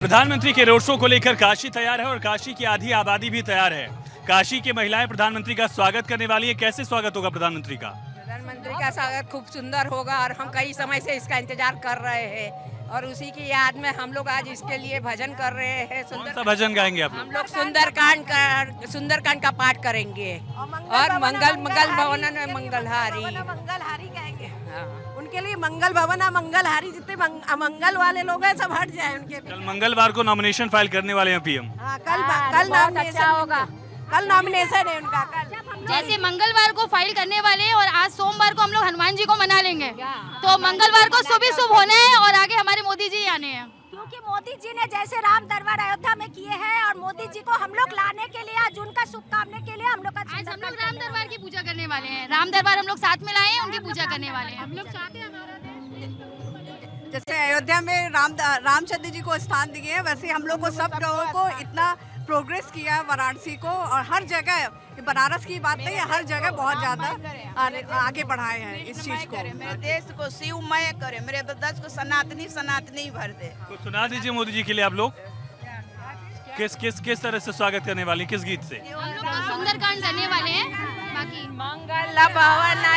प्रधानमंत्री के road show को लेकर काशी तैयार है और काशी की आधी आबादी भी तैयार है। काशी की महिलाएं प्रधानमंत्री का स्वागत करने वाली है। कैसे स्वागत होगा प्रधानमंत्री का? प्रधानमंत्री का स्वागत खूब सुंदर होगा और हम कई समय से इसका इंतजार कर रहे हैं और उसी की याद में हम लोग आज इसके लिए भजन कर रहे हैं। कौन सा भजन गाएंगे आप? हम लोग सुंदरकांड का पाठ करेंगे और मंगल भवन में मंगलहारी कहेंगे। हाँ। उनके लिए मंगल भवन मंगलहारी, जितने अमंगल वाले लोग हैं सब हट जाए उनके। कल मंगलवार को नॉमिनेशन फाइल करने वाले हैं पीएम। कल नॉमिनेशन होगा, कल नॉमिनेशन है उनका। कल जैसे मंगलवार को फाइल करने वाले हैं और आज सोमवार को हम लोग हनुमान जी को मना लेंगे, तो मंगलवार को सुबह शुभ होना है और आगे हमारे मोदी जी आने हैं। क्योंकि मोदी जी ने जैसे राम दरबार अयोध्या में किए हैं और मोदी जी को हम लोग लाने के लिए आज उनका शुभकामना के लिए हम लोग आज हम लोग राम दरबार की पूजा करने वाले हैं। राम दरबार हम लोग साथ में लाए हैं, उनकी पूजा करने वाले हैं। हम लोग चाहते हैं हमारा जैसे अयोध्या में रामचंद्र जी को स्थान दिए हैं, वैसे हम लोग को सब लोगों को इतना प्रोग्रेस किया है वाराणसी को, और हर जगह, बनारस की बात नहीं है, हर जगह बहुत ज्यादा आगे बढ़ाए हैं इस चीज को। मेरे देश को शिवमय करे, मेरे देश को सनातनी भर दे। तो सुना दीजिए मोदी जी के लिए आप लोग किस तरह से स्वागत करने वाली, किस गीत से? हम लोग तो सुंदरकांड करने वाले हैं। बाकी मंगल भवन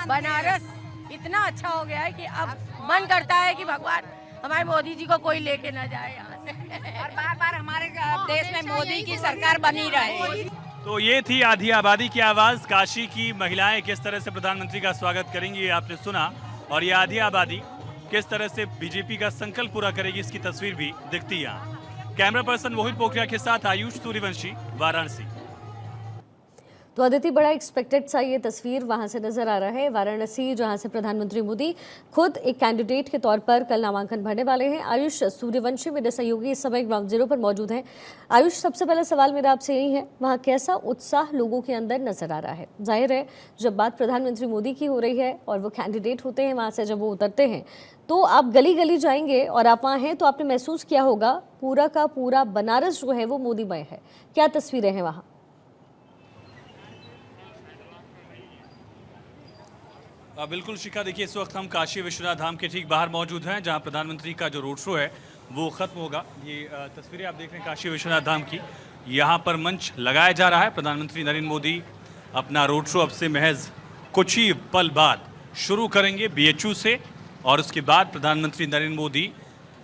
बनारस इतना अच्छा हो गया है कि अब मन करता है कि भगवान हमारे मोदी जी को कोई लेके ना जाए यहाँ से, और बार हमारे देश में मोदी की सरकार बनी रहे। तो ये थी आधी आबादी की आवाज। काशी की महिलाएं किस तरह से प्रधानमंत्री का स्वागत करेंगी ये आपने सुना, और ये आधी आबादी किस तरह से बीजेपी का संकल्प पूरा करेगी इसकी तस्वीर भी दिखती है यहाँ। कैमरा पर्सन मोहित पोखरिया के साथ आयुष सूर्यवंशी, वाराणसी। तो अदिति, बड़ा एक्सपेक्टेड सा ये तस्वीर वहाँ से नजर आ रहा है। वाराणसी, जहाँ से प्रधानमंत्री मोदी खुद एक कैंडिडेट के तौर पर कल नामांकन भरने वाले हैं। आयुष सूर्यवंशी मेरे सहयोगी इस समय ग्राउंड जीरो पर मौजूद हैं। आयुष, सबसे पहला सवाल मेरा आपसे यही है, वहाँ कैसा उत्साह लोगों के अंदर नजर आ रहा है? जाहिर है जब बात प्रधानमंत्री मोदी की हो रही है और वो कैंडिडेट होते हैं, वहाँ से जब वो उतरते हैं तो आप गली गली जाएंगे और आप वहाँ हैं तो आपने महसूस किया होगा पूरा का पूरा बनारस जो है वो मोदीमय है। क्या तस्वीरें हैं वहाँ? बिल्कुल शिखा, देखिए इस वक्त हम काशी विश्वनाथ धाम के ठीक बाहर मौजूद हैं जहां प्रधानमंत्री का जो रोड शो है वो ख़त्म होगा। ये तस्वीरें आप देख रहे हैं काशी विश्वनाथ धाम की। यहां पर मंच लगाया जा रहा है। प्रधानमंत्री नरेंद्र मोदी अपना रोड शो अब से महज कुछ ही पल बाद शुरू करेंगे BHU से, और उसके बाद प्रधानमंत्री नरेंद्र मोदी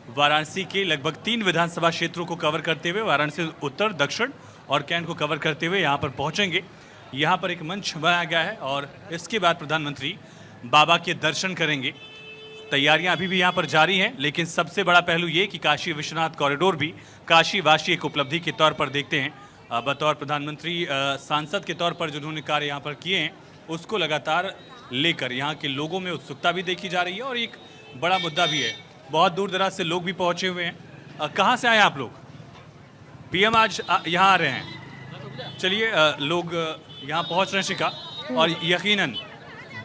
वाराणसी के लगभग 3 विधानसभा क्षेत्रों को कवर करते हुए, वाराणसी उत्तर, दक्षिण और कैंट को कवर करते हुए यहाँ पर पहुँचेंगे। यहाँ पर एक मंच बनाया गया है और इसके बाद प्रधानमंत्री बाबा के दर्शन करेंगे। तैयारियां अभी भी यहाँ पर जारी हैं, लेकिन सबसे बड़ा पहलू ये कि काशी विश्वनाथ कॉरिडोर भी काशीवासी एक उपलब्धि के तौर पर देखते हैं। बतौर प्रधानमंत्री सांसद के तौर पर जो उन्होंने कार्य यहाँ पर किए हैं उसको लगातार लेकर यहाँ के लोगों में उत्सुकता भी देखी जा रही है और एक बड़ा मुद्दा भी है। बहुत दूर दराज से लोग भी पहुँचे हुए हैं। कहाँ से आए आप लोग? PM आज यहाँ आ रहे हैं। चलिए, लोग यहाँ पहुँच रहे हैं शिखा, और यकीनन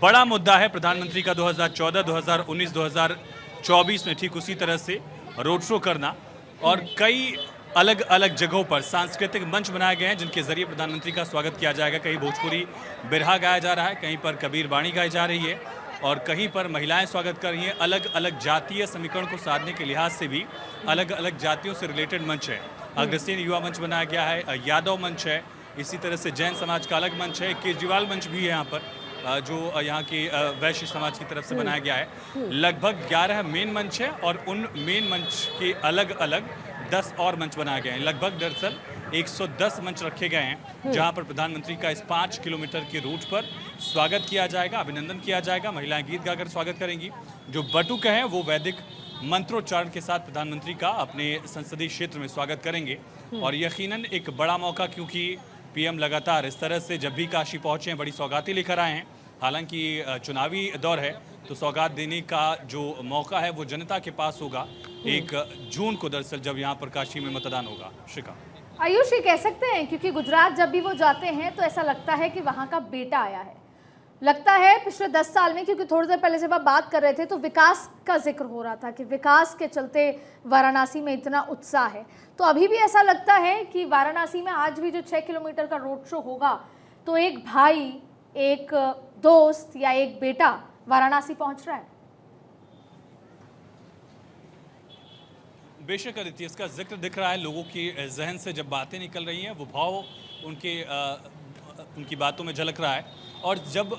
बड़ा मुद्दा है प्रधानमंत्री का 2014, 2019, 2024 में ठीक उसी तरह से रोड शो करना, और कई अलग अलग जगहों पर सांस्कृतिक मंच बनाए गए हैं जिनके जरिए प्रधानमंत्री का स्वागत किया जाएगा। कहीं भोजपुरी बिरहा गाया जा रहा है, कहीं पर कबीर बाणी गाई जा रही है और कहीं पर महिलाएं स्वागत कर रही हैं। अलग अलग जातीय समीकरण को साधने के लिहाज से भी अलग अलग जातियों से रिलेटेड मंच है। अग्रसेन युवा मंच बनाया गया है, यादव मंच है, इसी तरह से जैन समाज का अलग मंच है, केजरीवाल मंच भी है यहाँ पर जो यहाँ के वैश्य समाज की तरफ से बनाया गया है। लगभग 11 मेन मंच है और उन मेन मंच के अलग अलग 10 और मंच बनाए गए हैं। लगभग दरअसल 110 मंच रखे गए हैं जहाँ पर प्रधानमंत्री का इस 5 किलोमीटर के रूट पर स्वागत किया जाएगा, अभिनंदन किया जाएगा। महिलाएं गीत गाकर स्वागत करेंगी। जो बटुक हैं वो वैदिक मंत्रोच्चारण के साथ प्रधानमंत्री का अपने संसदीय क्षेत्र में स्वागत करेंगे, और यकीनन एक बड़ा मौका, क्योंकि PM लगातार इस तरह से जब भी काशी पहुंचे हैं बड़ी सौगातें लेकर आए हैं। हालांकि चुनावी दौर है तो सौगात देने का जो मौका है वो जनता के पास होगा 1 जून को, दरअसल जब यहाँ पर काशी में मतदान होगा। शिखा। आयुष ये कह सकते हैं, क्योंकि गुजरात जब भी वो जाते हैं तो ऐसा लगता है कि वहाँ का बेटा आया है। लगता है पिछले 10 साल में, क्योंकि थोड़ी देर पहले जब आप बात कर रहे थे तो विकास का जिक्र हो रहा था कि विकास के चलते वाराणसी में इतना उत्साह है, तो अभी भी ऐसा लगता है कि वाराणसी में आज भी जो 6 किलोमीटर का रोड शो होगा तो एक भाई, एक दोस्त या एक बेटा वाराणसी पहुंच रहा है। बेशक अदिति, इसका जिक्र दिख रहा है लोगों की जहन से जब बातें निकल रही हैं, वो भाव उनकी बातों में झलक रहा है। और जब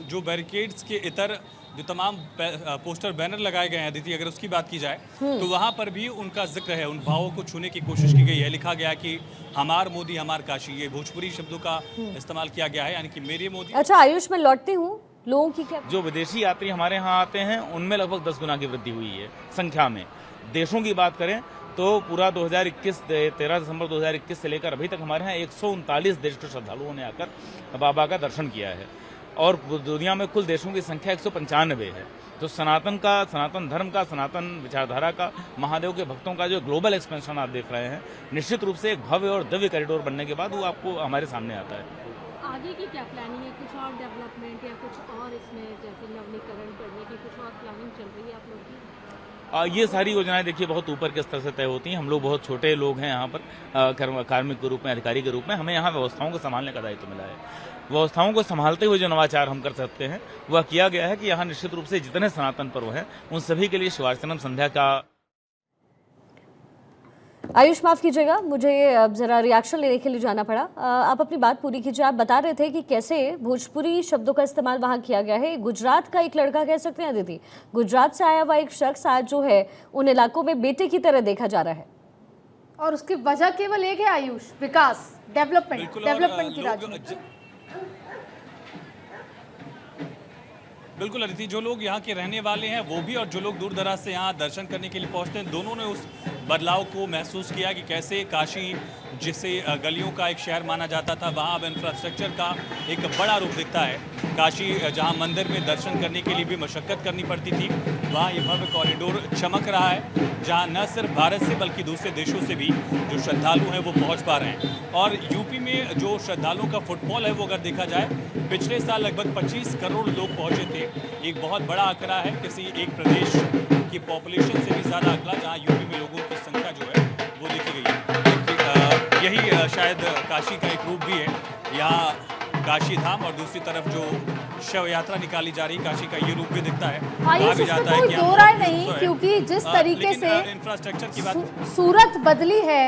जो बैरिकेड्स के इतर जो तमाम पोस्टर बैनर लगाए गए हैं अदिति, अगर उसकी बात की जाए तो वहाँ पर भी उनका जिक्र है, उन भावों को छूने की कोशिश की गई है। लिखा गया कि हमार मोदी हमार काशी, ये भोजपुरी शब्दों का इस्तेमाल किया गया है, यानी कि मेरे मोदी। अच्छा आयुष, मैं लौटती हूँ, लोगों की क्या, जो विदेशी यात्री हमारे यहाँ आते हैं उनमें लगभग 10 गुना की वृद्धि हुई है संख्या में। देशों की बात करें तो पूरा 13 दिसंबर 2021 से लेकर अभी तक हमारे यहाँ 139 देश के श्रद्धालुओं ने आकर बाबा का दर्शन किया है, और दुनिया में कुल देशों की संख्या 195 है। तो सनातन धर्म का, सनातन विचारधारा का, महादेव के भक्तों का जो ग्लोबल एक्सपेंशन आप देख रहे हैं, निश्चित रूप से एक भव्य और दिव्य कॉरिडोर बनने के बाद वो आपको हमारे सामने आता है। आगे की क्या प्लानिंग है, कुछ और डेवलपमेंट या कुछ और इसमें जैसे नवीनीकरण करने की कुछ और प्लानिंग चल रही है आप लोग की? ये सारी योजनाएं देखिए बहुत ऊपर के स्तर से तय होती हैं। हम लोग बहुत छोटे लोग हैं यहाँ पर, कार्मिक के रूप में, अधिकारी के रूप में। हमें यहाँ व्यवस्थाओं को संभालने का दायित्व मिला है। व्यवस्थाओं को संभालते हुए जो नवाचार हम कर सकते हैं वह किया गया है कि यहाँ निश्चित रूप से जितने सनातन पर्व हैं उन सभी के लिए शिवार्चनम संध्या का। आयुष माफ कीजिएगा, मुझे अब जरा रिएक्शन लेने के लिए जाना पड़ा। आप अपनी बात पूरी कीजिए। आप बता रहे थे कि कैसे भोजपुरी शब्दों का इस्तेमाल वहाँ किया गया है। गुजरात का एक लड़का, कह सकते हैं दीदी, गुजरात से आया हुआ एक शख्स आज जो है उन इलाकों में बेटे की तरह देखा जा रहा है, और उसकी वजह केवल एक है आयुष, विकास, डेवलपमेंट की राजनीति। बिल्कुल अदिति, जो लोग यहाँ के रहने वाले हैं वो भी और जो लोग दूर दराज से यहाँ दर्शन करने के लिए पहुँचते हैं, दोनों ने उस बदलाव को महसूस किया कि कैसे काशी, जिसे गलियों का एक शहर माना जाता था, वहाँ अब इंफ्रास्ट्रक्चर का एक बड़ा रूप दिखता है। काशी जहाँ मंदिर में दर्शन करने के लिए भी मशक्क़त करनी पड़ती थी, वहाँ ये भव्य कॉरिडोर चमक रहा है, जहाँ न सिर्फ भारत से बल्कि दूसरे देशों से भी जो श्रद्धालु हैं वो पहुँच पा रहे हैं। और यूपी में जो श्रद्धालुओं का फुटफॉल है वो अगर देखा जाए, पिछले साल लगभग 25 करोड़ लोग पहुँचे थे। एक बहुत बड़ा आंकड़ा है, किसी एक प्रदेश की पॉपुलेशन से भी ज़्यादा आंकड़ा, जहाँ यूपी में लोगों की संख्या जो है वो देखी गई है। यही शायद काशी का एक रूप भी है। यहाँ काशी धाम और दूसरी तरफ जो शव यात्रा निकाली जा रही, काशी का ये रूप भी दिखता है। आयुष, इसमें कोई दो राय नहीं, क्योंकि जिस तरीके से इंफ्रास्ट्रक्चर की बात, सूरत बदली है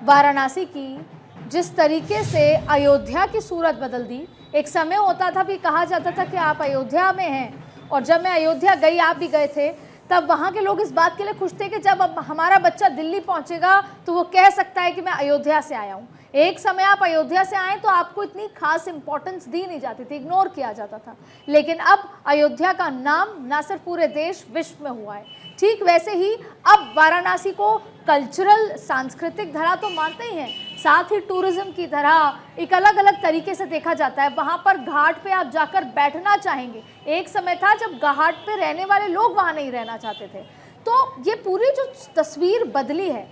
वाराणसी की, जिस तरीके से अयोध्या की सूरत बदल दी। एक समय होता था भी, कहा जाता था कि आप अयोध्या में हैं, और जब मैं अयोध्या गई, आप भी गए थे, तब वहाँ के लोग इस बात के लिए खुश थे कि जब अब हमारा बच्चा दिल्ली पहुँचेगा तो वो कह सकता है कि मैं अयोध्या से आया हूँ। एक समय आप अयोध्या से आए तो आपको इतनी खास इंपॉर्टेंस दी नहीं जाती थी, इग्नोर किया जाता था, लेकिन अब अयोध्या का नाम ना सिर्फ पूरे देश, विश्व में हुआ है। ठीक वैसे ही अब वाराणसी को कल्चरल, सांस्कृतिक धरा तो मानते ही हैं, साथ ही टूरिज्म की तरह एक अलग अलग तरीके से देखा जाता है। वहाँ पर घाट पे आप जाकर बैठना चाहेंगे। एक समय था जब घाट पे रहने वाले लोग वहाँ नहीं रहना चाहते थे। तो ये पूरी जो तस्वीर बदली है,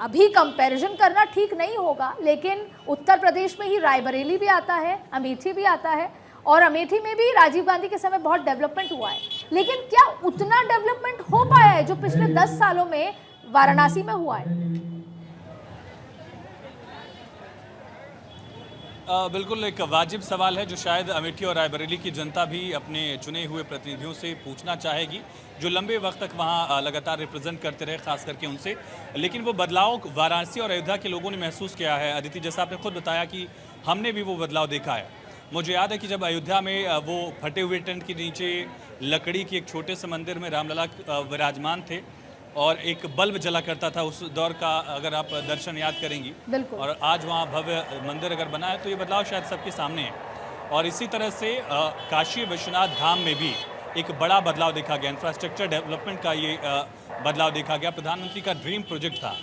अभी कंपैरिजन करना ठीक नहीं होगा, लेकिन उत्तर प्रदेश में ही रायबरेली भी आता है, अमेठी भी आता है, और अमेठी में भी राजीव गांधी के समय बहुत डेवलपमेंट हुआ है। लेकिन क्या उतना डेवलपमेंट हो पाया है जो पिछले 10 सालों में वाराणसी में हुआ है? बिल्कुल एक वाजिब सवाल है जो शायद अमेठी और रायबरेली की जनता भी अपने चुने हुए प्रतिनिधियों से पूछना चाहेगी, जो लंबे वक्त तक वहाँ लगातार रिप्रेजेंट करते रहे, खास करके उनसे। लेकिन वो बदलाव वाराणसी और अयोध्या के लोगों ने महसूस किया है। अदिति, जैसा आपने खुद बताया कि हमने भी वो बदलाव देखा है। मुझे याद है कि जब अयोध्या में वो फटे हुए टेंट के नीचे लकड़ी के एक छोटे से मंदिर में रामलला विराजमान थे और एक बल्ब जला करता था, उस दौर का अगर आप दर्शन याद करेंगी, और आज वहाँ भव्य मंदिर अगर बना है, तो ये बदलाव शायद सबके सामने है। और इसी तरह से काशी विश्वनाथ धाम में भी एक बड़ा बदलाव देखा गया। इंफ्रास्ट्रक्चर डेवलपमेंट का ये बदलाव देखा गया। प्रधानमंत्री का ड्रीम प्रोजेक्ट था,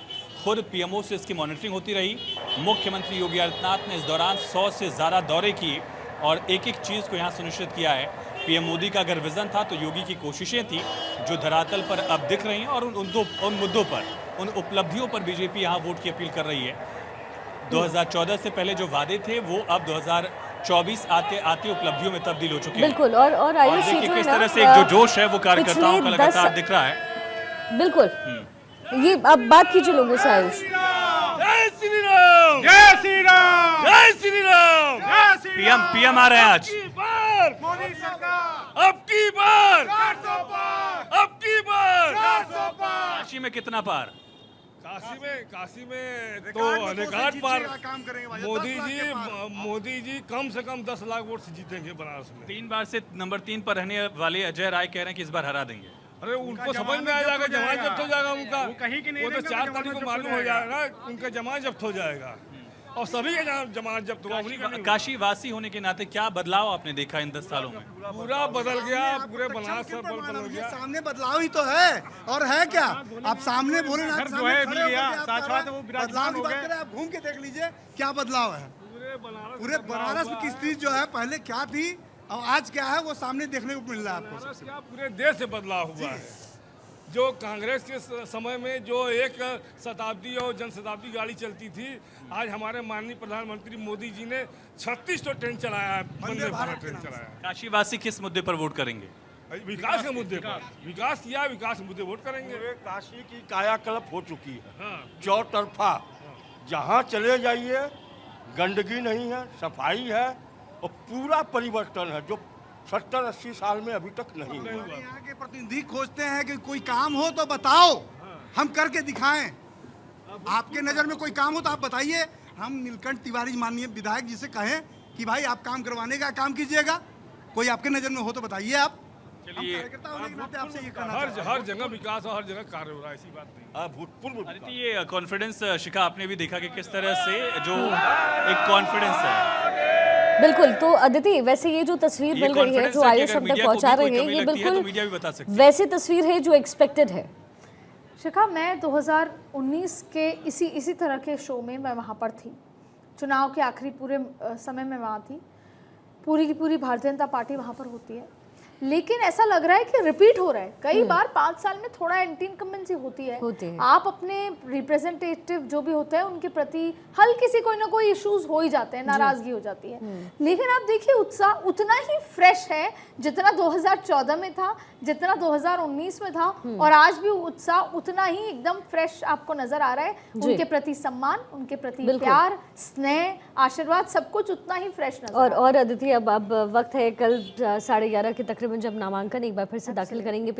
खुद पीएमओ से इसकी मॉनिटरिंग होती रही। मुख्यमंत्री योगी आदित्यनाथ ने इस दौरान 100 से ज़्यादा दौरे किए और एक एक चीज़ को यहाँ सुनिश्चित किया है। पीएम मोदी का अगर विजन था तो योगी की कोशिशें थी जो धरातल पर अब दिख रही हैं, और उन मुद्दों पर, उन उपलब्धियों पर बीजेपी यहाँ वोट की अपील कर रही है। 2014 से पहले जो वादे थे वो अब 2024 आते आते उपलब्धियों में तब्दील हो चुके हैं। बिल्कुल। और आयुष देखिए ये जो है किस ना, तरह से एक जो जोश है वो कार्यकर्ताओं का पिछले लगातार 10 दिख रहा है। बिल्कुल। ये अब बात कीजिए लोगों से आयुष। जय श्री राम, जय श्री राम, जय श्री राम। जय श्री पीएम आ रहे हैं आज। मोदी सरकार अब की बार, 400 पार, अब की बार 400 पार। काशी में कितना पार? काशी में तो रिकॉर्ड पार काम करेंगे भाई। मोदी जी कम से कम 10 लाख वोट से जीतेंगे बनारस में। 3 बार से नंबर 3 पर रहने वाले अजय राय कह रहे हैं कि इस बार हरा देंगे। अरे उनको समझ में आ जाएगा, जमानत जब्त हो जाएगा उनका। वो कहीं की नहीं वो तो रहेंगे, 4 जमानत तारीख को जब्त मालूम हो हो जाएगा, उनका जमानत जब्त हो जाएगा और सभी के जमानत जब्त होगा। उन्हीं का नहीं होगा। काशी वासी होने के नाते क्या बदलाव आपने देखा इन 10 सालों में? पूरा बदल गया, पूरे बनारस सब बदल गया। सामने बदलाव ही तो है और है क्या? आप सामने भोलेनाथ सामने खड़े होकर के आप कर रहे हैं, बदलाव की बात करें, आप घूम के देख लीजिए क्या बदलाव है। पूरे बनारस की स्थिति जो है पहले क्या थी और आज क्या है वो सामने देखने को मिल रहा है आपको। बनारस क्या पूरे देश से बदलाव हुआ है। जो कांग्रेस के समय में जो एक शताब्दी और जनशताब्दी गाड़ी चलती थी, आज हमारे माननीय प्रधानमंत्री मोदी जी ने 36 ट्रेन चलाया है, वंदे भारत ट्रेन चलाया है। काशी वासी किस मुद्दे पर वोट करेंगे? विकास के मुद्दे पर, विकास किया, विकास के मुद्दे वोट करेंगे। काशी की कायाकल्प हो चुकी है, हाँ। चौतरफा। जहाँ चले जाइए गंदगी नहीं है, सफाई है और पूरा परिवर्तन है जो 70-80 साल में अभी तक नहीं हुआ। यहाँ के प्रतिनिधि खोजते हैं कि कोई काम हो तो बताओ, हम करके दिखाएं। आपके नज़र में कोई काम हो तो आप बताइए। हम नीलकंठ तिवारी माननीय विधायक जी से कहें कि भाई आप काम करवाने का काम कीजिएगा, कोई आपके नज़र में हो तो बताइए। आप चलिए, कार्यकर्ता होने के नाते आपसे ये कहना हर जगह विकास और हर जगह कार्य हो रहा है, ऐसी बात नहीं। भूतपूर्व अदिति ये कॉन्फिडेंस शिखा आपने भी देखा कि किस तरह से जो एक कॉन्फिडेंस है। बिल्कुल। तो अदिति वैसे ये जो तस्वीर मिल रही है जो आयुष हम तक पहुंचा रहे हैं, ये बिल्कुल वैसी तस्वीर है जो एक्सपेक्टेड है। शिखा, मैं 2019 के इसी तरह के शो में मैं वहाँ पर थी, चुनाव के आखिरी पूरे समय में वहाँ थी। पूरी की पूरी भारतीय जनता पार्टी वहाँ पर होती है, लेकिन ऐसा लग रहा है कि रिपीट हो रहा है। कई बार 5 साल में थोड़ा एंटी इनकम्बेंसी होती है। आप अपने रिप्रेजेंटेटिव जो भी होते हैं उनके प्रति हल्की सी कोई ना कोई इश्यूज हो ही जाते हैं, नाराजगी हो जाती है। लेकिन आप देखिए उत्साह उतना ही फ्रेश है जितना 2014 में था, जितना 2019 में था, और आज भी उत्साह उतना ही एकदम फ्रेश आपको नजर आ रहा है। उनके प्रति सम्मान, उनके प्रति प्यार, स्नेह, आशीर्वाद, सब कुछ उतना ही फ्रेश नजर और अदिति अब वक्त है कल 11:30 के तकरीबन जब नामांकन एक बार फिर से दाखिल करेंगे।